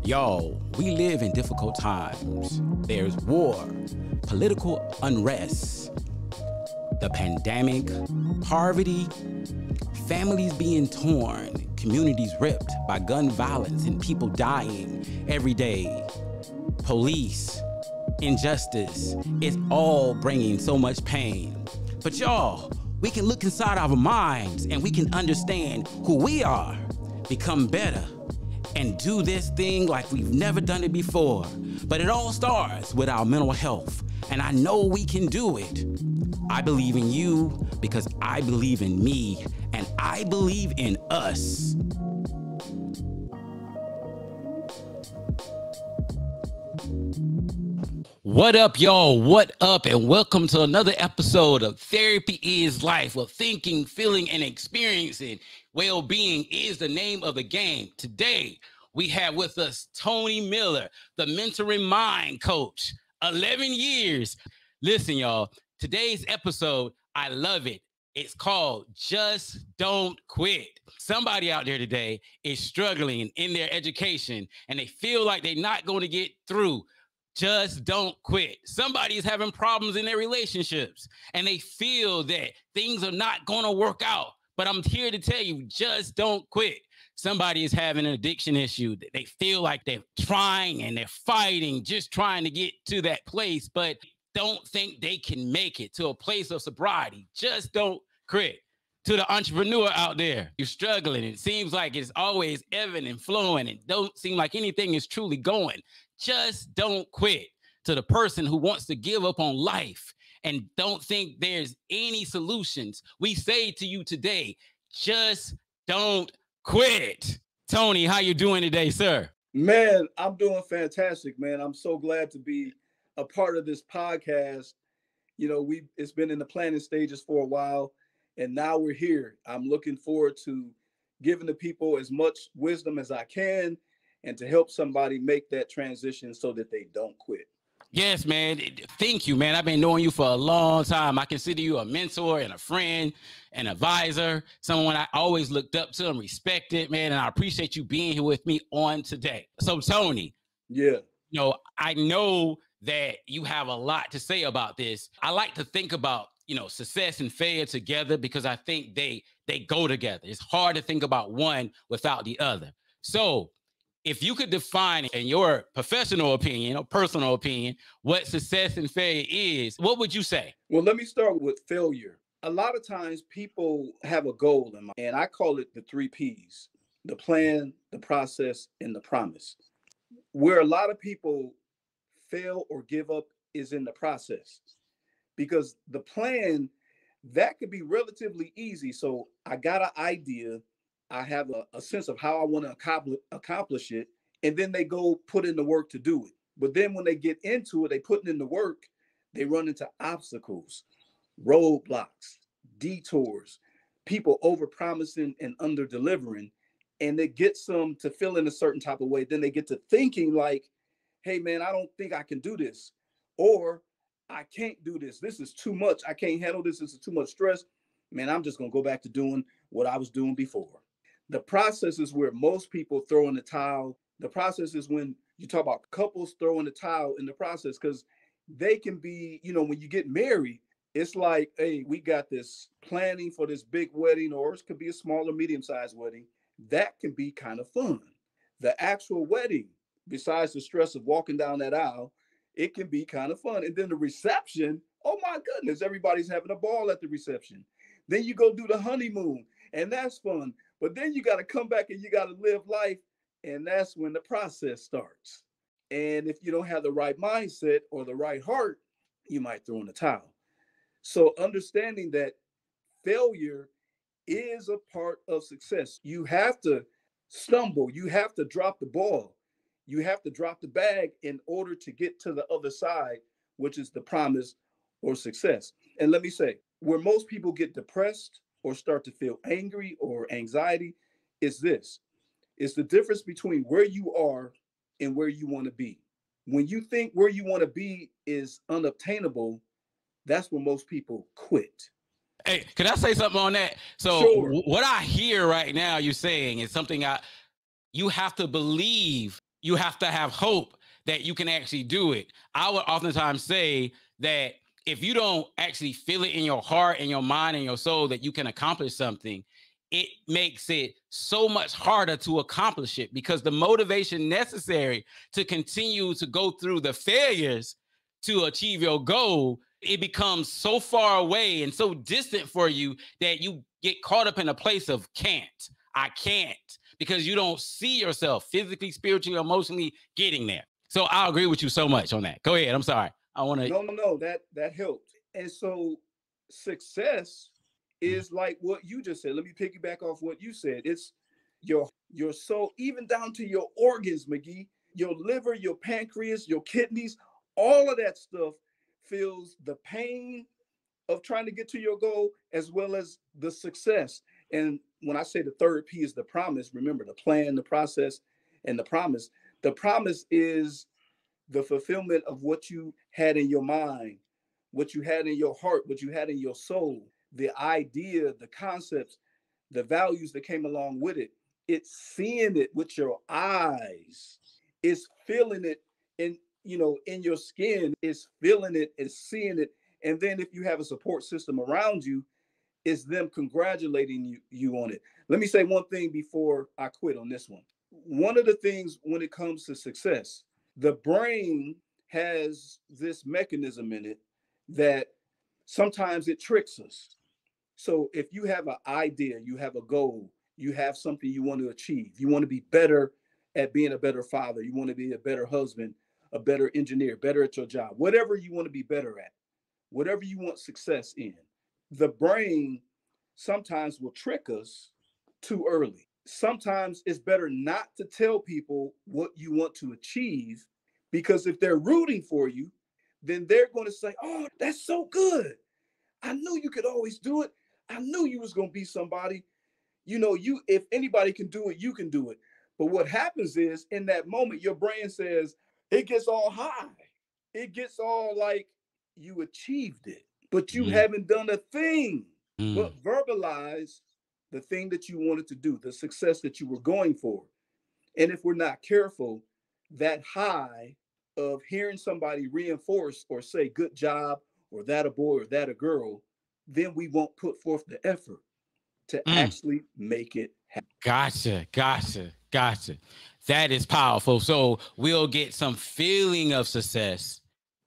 Y'all, we live in difficult times. There's war, political unrest, the pandemic, poverty, families being torn, communities ripped by gun violence and people dying every day, police, injustice. It's all bringing so much pain. But y'all, we can look inside our minds and we can understand who we are, become better, and do this thing like we've never done it before. But it all starts with our mental health, and I know we can do it. I believe in you because I believe in me, and I believe in us. What up, y'all? What up? And welcome to another episode of Therapy is Life, where thinking, feeling, and experiencing well-being is the name of the game. Today, we have with us Tony Miller, the mentoring mind coach, 11 years. Listen, y'all, today's episode, I love it. It's called Just Don't Quit. Somebody out there today is struggling in their education and they feel like they're not going to get through. Just don't quit. Somebody is having problems in their relationships and they feel that things are not going to work out. But I'm here to tell you, just don't quit. Somebody is having an addiction issue. They feel like they're trying and they're fighting, just trying to get to that place, but don't think they can make it to a place of sobriety. Just don't quit. To the entrepreneur out there, you're struggling. It seems like it's always ebbing and flowing and don't seem like anything is truly going. Just don't quit. To the person who wants to give up on life and don't think there's any solutions, we say to you today, just don't quit. Tony, how you doing today, sir? Man, I'm doing fantastic, man. I'm so glad to be a part of this podcast. You know, it's been in the planning stages for a while, and now we're here. I'm looking forward to giving the people as much wisdom as I can and to help somebody make that transition so that they don't quit. Yes, man. Thank you, man. I've been knowing you for a long time. I consider you a mentor and a friend, an advisor, someone I always looked up to and respected, man. And I appreciate you being here with me on today. So, Tony, I know that you have a lot to say about this. I like to think about, success and failure together because I think they go together. It's hard to think about one without the other. So, if you could define, in your professional opinion or personal opinion, what success and failure is, what would you say? Well, let me start with failure. A lot of times people have a goal in mind, and I call it the 3 Ps: the plan, the process, and the promise. Where a lot of people fail or give up is in the process, because the plan, that could be relatively easy. So I got an idea. I have a sense of how I want to accomplish it. And then they go put in the work to do it. But then when they get into it, they put in the work, they run into obstacles, roadblocks, detours, people over promising and under delivering. And it gets them to feel in a certain type of way. Then they get to thinking like, hey, man, I don't think I can do this. Or I can't do this. This is too much. I can't handle this. This is too much stress. Man, I'm just going to go back to doing what I was doing before. The process is where most people throw in the towel. The process is when you talk about couples throwing the towel in the process, because they can be, when you get married, it's like, hey, we got this planning for this big wedding, or it could be a smaller, medium-sized wedding. That can be kind of fun. The actual wedding, besides the stress of walking down that aisle, it can be kind of fun. And then the reception, oh my goodness, everybody's having a ball at the reception. Then you go do the honeymoon, and that's fun. But then you got to come back and you got to live life. And that's when the process starts. And if you don't have the right mindset or the right heart, you might throw in the towel. So understanding that failure is a part of success. You have to stumble. You have to drop the ball. You have to drop the bag in order to get to the other side, which is the promise or success. And let me say, where most people get depressed or start to feel angry or anxiety is this. It's the difference between where you are and where you want to be. When you think where you want to be is unobtainable, that's when most people quit. Hey, could I say something on that? So Sure. what I hear right now you saying is something you have to believe, you have to have hope that you can actually do it. I would oftentimes say that if you don't actually feel it in your heart and your mind and your soul that you can accomplish something, it makes it so much harder to accomplish it, because the motivation necessary to continue to go through the failures to achieve your goal, it becomes so far away and so distant for you that you get caught up in a place of can't. I can't, because you don't see yourself physically, spiritually, emotionally getting there. So I agree with you so much on that. Go ahead. I'm sorry. I want to. No, that helped. And so success is like what you just said. Let me piggyback off what you said. It's your soul, even down to your organs, McGee, your liver, your pancreas, your kidneys, all of that stuff feels the pain of trying to get to your goal as well as the success. And when I say the third P is the promise, remember the plan, the process, and the promise. The promise is the fulfillment of what you had in your mind, what you had in your heart, what you had in your soul, the idea, the concepts, the values that came along with it. It's seeing it with your eyes. It's feeling it in, in your skin. It's feeling it, it's seeing it. And then if you have a support system around you, it's them congratulating you on it. Let me say one thing before I quit on this one. One of the things when it comes to success, the brain has this mechanism in it that sometimes it tricks us. So if you have an idea, you have a goal, you have something you want to achieve, you want to be better at being a better father, you want to be a better husband, a better engineer, better at your job, whatever you want to be better at, whatever you want success in, the brain sometimes will trick us too early. Sometimes it's better not to tell people what you want to achieve, because if they're rooting for you, then they're going to say, "Oh, that's so good. I knew you could always do it. I knew you was going to be somebody. You if anybody can do it, you can do it." But what happens is in that moment, your brain says, it gets all high. It gets all like you achieved it, but you Mm, haven't done a thing mm, but verbalize the thing that you wanted to do, the success that you were going for. And if we're not careful, that high of hearing somebody reinforce or say good job, or that a boy or that a girl, then we won't put forth the effort to mm. actually make it happen. Gotcha. That is powerful. So we'll get some feeling of success.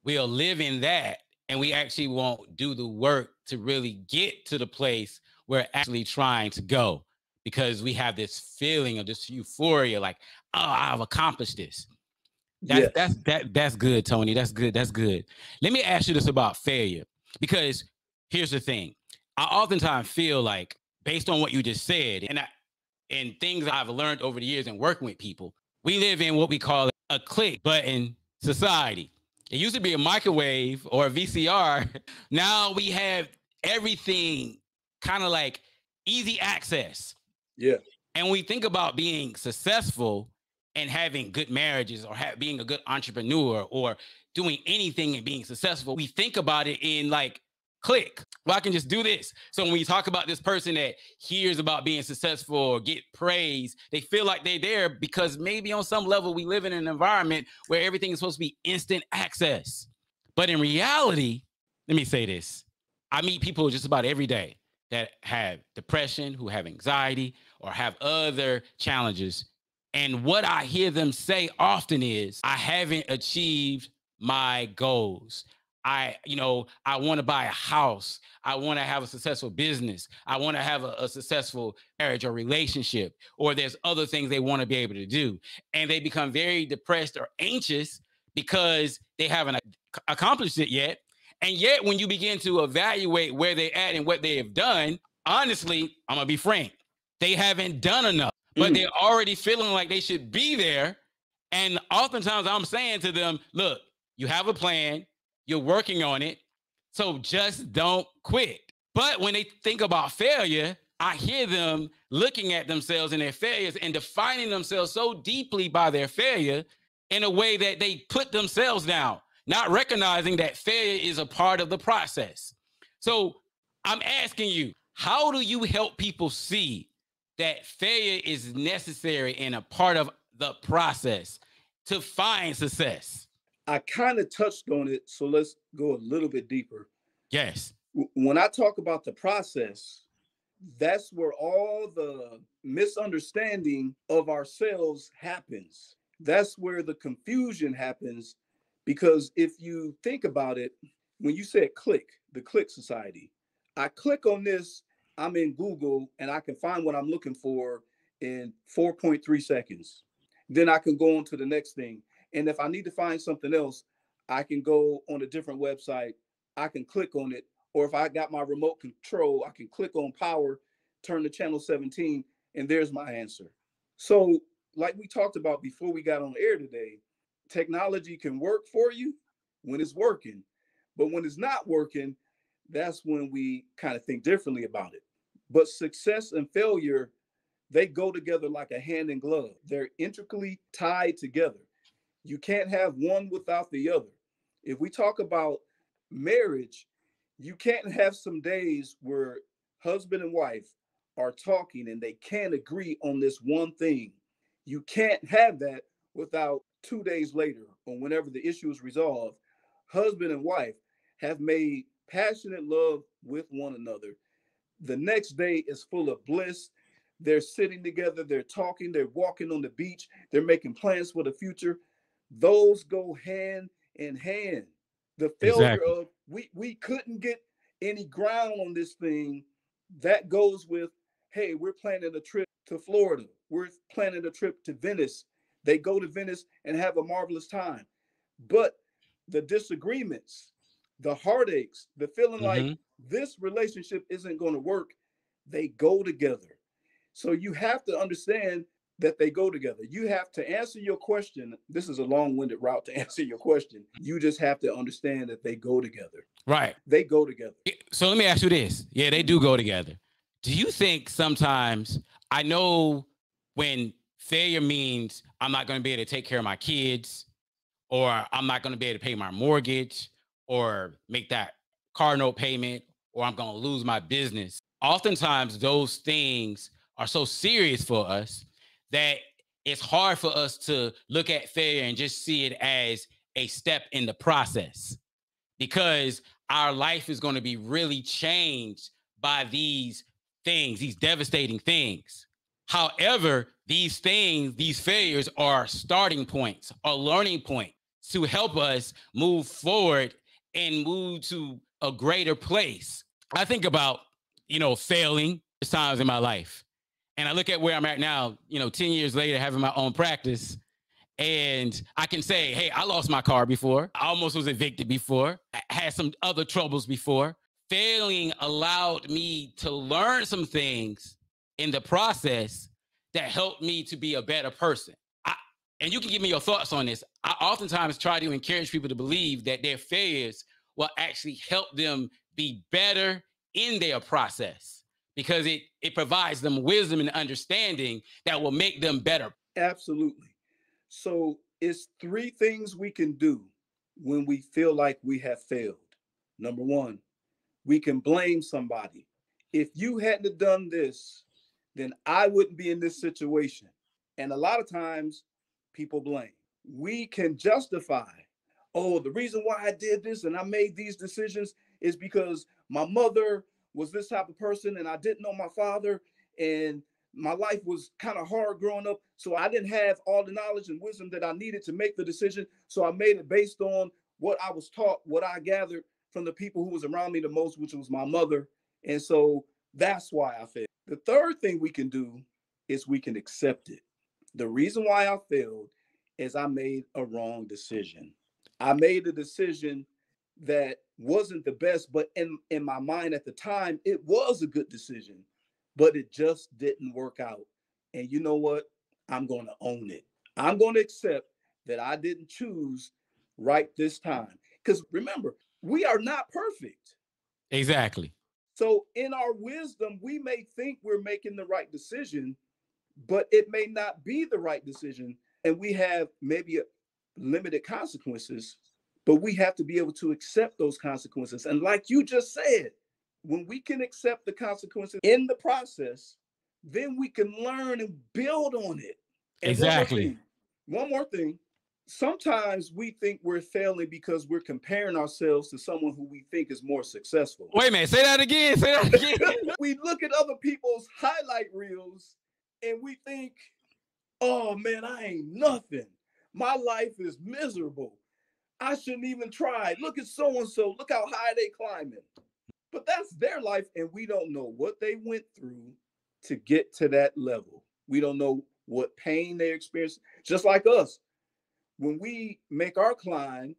We'll live in that, and we actually won't do the work to really get to the place we're actually trying to go, because we have this feeling of this euphoria, like, oh, I've accomplished this. Yes. That's good, Tony. That's good. That's good. Let me ask you this about failure, because here's the thing. I oftentimes feel like, based on what you just said, and things I've learned over the years in working with people, we live in what we call a click button society. It used to be a microwave or a VCR. Now we have everything kind of like easy access. Yeah. And when we think about being successful and having good marriages, or being a good entrepreneur, or doing anything and being successful, we think about it in like, click. Well, I can just do this. So when you talk about this person that hears about being successful or get praise, they feel like they're there because maybe on some level we live in an environment where everything is supposed to be instant access. But in reality, let me say this. I meet people just about every day that have depression, who have anxiety, or have other challenges. And what I hear them say often is, I haven't achieved my goals. I want to buy a house. I want to have a successful business. I want to have a successful marriage or relationship, or there's other things they want to be able to do. And they become very depressed or anxious because they haven't accomplished it yet. And yet, when you begin to evaluate where they're at and what they have done, honestly, I'm going to be frank, they haven't done enough, but Mm. they're already feeling like they should be there. And oftentimes I'm saying to them, look, you have a plan, you're working on it, so just don't quit. But when they think about failure, I hear them looking at themselves and their failures and defining themselves so deeply by their failure in a way that they put themselves down, not recognizing that failure is a part of the process. So I'm asking you, how do you help people see that failure is necessary and a part of the process to find success? I kind of touched on it, so let's go a little bit deeper. Yes. When I talk about the process, that's where all the misunderstanding of ourselves happens. That's where the confusion happens. Because if you think about it, when you said click, the click society, I click on this, I'm in Google and I can find what I'm looking for in 4.3 seconds. Then I can go on to the next thing. And if I need to find something else, I can go on a different website. I can click on it. Or if I got my remote control, I can click on power, turn to channel 17, and there's my answer. So, like we talked about before we got on air today, technology can work for you when it's working, but when it's not working, that's when we kind of think differently about it. But success and failure, they go together like a hand in glove. They're intricately tied together. You can't have one without the other. If we talk about marriage, you can't have some days where husband and wife are talking and they can't agree on this one thing. You can't have that without 2 days later, or whenever the issue is resolved, husband and wife have made passionate love with one another. The next day is full of bliss. They're sitting together, they're talking, they're walking on the beach, they're making plans for the future. Those go hand in hand. The failure Exactly. of we couldn't get any ground on this thing, that goes with, hey, we're planning a trip to Florida. We're planning a trip to Venice. They go to Venice and have a marvelous time. But the disagreements, the heartaches, the feeling like Mm-hmm. this relationship isn't going to work, they go together. So you have to understand that they go together. You have to answer your question. This is a long winded route to answer your question. You just have to understand that they go together. Right. They go together. So let me ask you this. Yeah, they do go together. Do you think sometimes, I know when failure means I'm not going to be able to take care of my kids, or I'm not going to be able to pay my mortgage or make that car note payment, or I'm going to lose my business. Oftentimes, those things are so serious for us that it's hard for us to look at failure and just see it as a step in the process, because our life is going to be really changed by these things, these devastating things. However, these things, these failures are starting points, or learning points to help us move forward and move to a greater place. I think about, failing times in my life. And I look at where I'm at now, 10 years later, having my own practice. And I can say, hey, I lost my car before. I almost was evicted before. I had some other troubles before. Failing allowed me to learn some things in the process that helped me to be a better person. And you can give me your thoughts on this. I oftentimes try to encourage people to believe that their failures will actually help them be better in their process, because it provides them wisdom and understanding that will make them better. Absolutely. So it's three things we can do when we feel like we have failed. Number one, we can blame somebody. If you hadn't have done this, then I wouldn't be in this situation. And a lot of times people blame. We can justify, oh, the reason why I did this and I made these decisions is because my mother was this type of person and I didn't know my father, and my life was kind of hard growing up. So I didn't have all the knowledge and wisdom that I needed to make the decision. So I made it based on what I was taught, what I gathered from the people who was around me the most, which was my mother. And so that's why I failed. The third thing we can do is we can accept it. The reason why I failed is I made a wrong decision. I made a decision that wasn't the best, but in my mind at the time, it was a good decision, but it just didn't work out. And you know what? I'm going to own it. I'm going to accept that I didn't choose right this time. Because remember, we are not perfect. Exactly. So in our wisdom, we may think we're making the right decision, but it may not be the right decision. And we have maybe limited consequences, but we have to be able to accept those consequences. And like you just said, When we can accept the consequences in the process, then we can learn and build on it. And Exactly. One more thing. Sometimes we think we're failing because we're comparing ourselves to someone who we think is more successful. Wait a minute, say that again. Say that again. We look at other people's highlight reels and we think, oh man, I ain't nothing. My life is miserable. I shouldn't even try. Look at so-and-so. Look how high they climbing. But that's their life, and we don't know what they went through to get to that level. We don't know what pain they experienced. Just like us, when we make our climb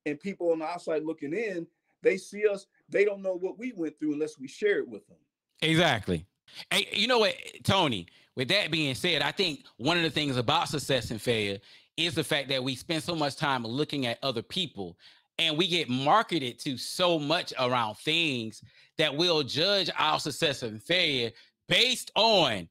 and people on the outside looking in, they see us, they don't know what we went through unless we share it with them. Exactly. Hey, you know what, Tony, with that being said, I think one of the things about success and failure is the fact that we spend so much time looking at other people and we get marketed to so much around things that we'll judge our success and failure based on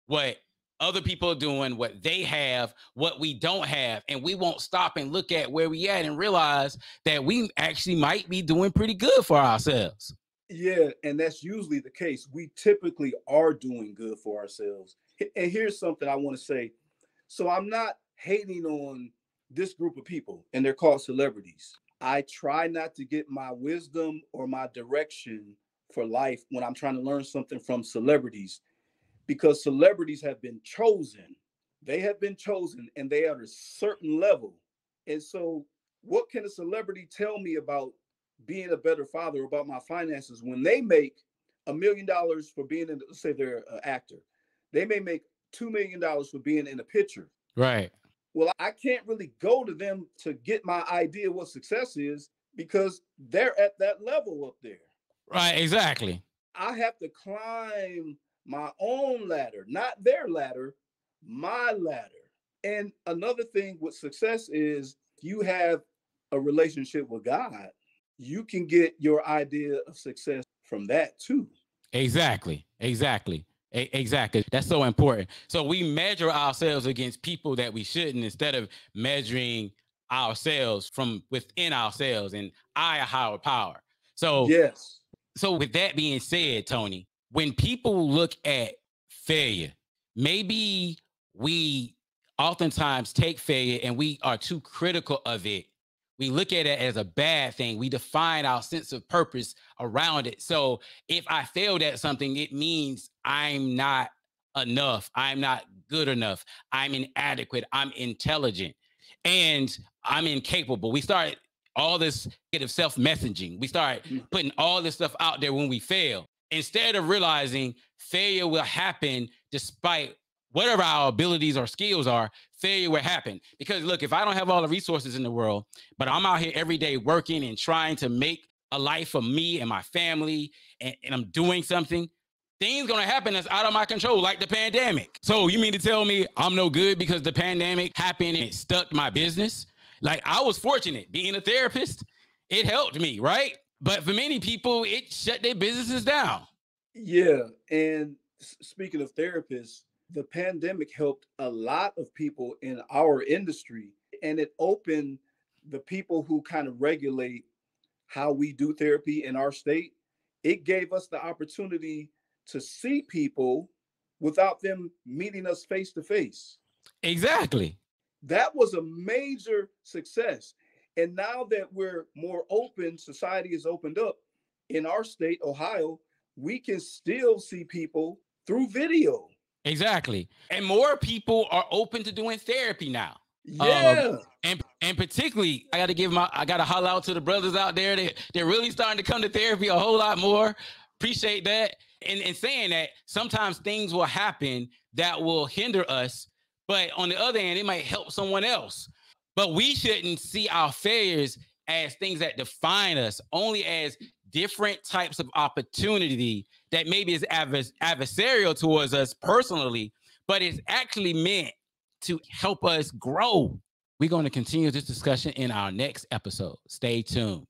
what other people are doing, what they have, what we don't have. And we won't stop and look at where we at and realize that we actually might be doing pretty good for ourselves. Yeah, and that's usually the case. We typically are doing good for ourselves. And here's something I want to say. So I'm not hating on this group of people, and they're called celebrities. I try not to get my wisdom or my direction for life when I'm trying to learn something from celebrities, because celebrities have been chosen. They have been chosen and they are at a certain level. And so, what can a celebrity tell me about being a better father, about my finances, when they make $1 million for being in, let's say they're an actor, they may make $2 million for being in a picture. Right. Well, I can't really go to them to get my idea what success is because they're at that level up there. Right, exactly. I have to climb my own ladder, not their ladder, my ladder. And another thing with success is you have a relationship with God, you can get your idea of success from that too. Exactly. Exactly. Exactly. That's so important. So we measure ourselves against people that we shouldn't, instead of measuring ourselves from within ourselves and our higher power. So, yes. So with that being said, Tony, when people look at failure, maybe we oftentimes take failure and we are too critical of it. We look at it as a bad thing. We define our sense of purpose around it. So if I failed at something, it means I'm not enough. I'm not good enough. I'm inadequate. I'm intelligent. And I'm incapable. We start all this negative self-messaging. We start putting all this stuff out there when we fail, instead of realizing failure will happen despite whatever our abilities or skills are. Failure will happen because, look, if I don't have all the resources in the world, but I'm out here every day working and trying to make a life for me and my family, and I'm doing something, things gonna happen that's out of my control, like the pandemic. So you mean to tell me I'm no good because the pandemic happened and it stuck my business? Like, I was fortunate being a therapist. It helped me, right? But for many people, it shut their businesses down. Yeah. And speaking of therapists, the pandemic helped a lot of people in our industry, and it opened the people who kind of regulate how we do therapy in our state. It gave us the opportunity to see people without them meeting us face to face. Exactly. That was a major success. And now that we're more open, society is opened up in our state, Ohio, we can still see people through video. Exactly. And more people are open to doing therapy now. Yeah. And particularly, I got to holler out to the brothers out there that they're really starting to come to therapy a whole lot more. Appreciate that. And saying that sometimes things will happen that will hinder us, but on the other hand, it might help someone else. But we shouldn't see our failures as things that define us, only as different types of opportunity that maybe is adversarial towards us personally, but it's actually meant to help us grow. We're going to continue this discussion in our next episode. Stay tuned.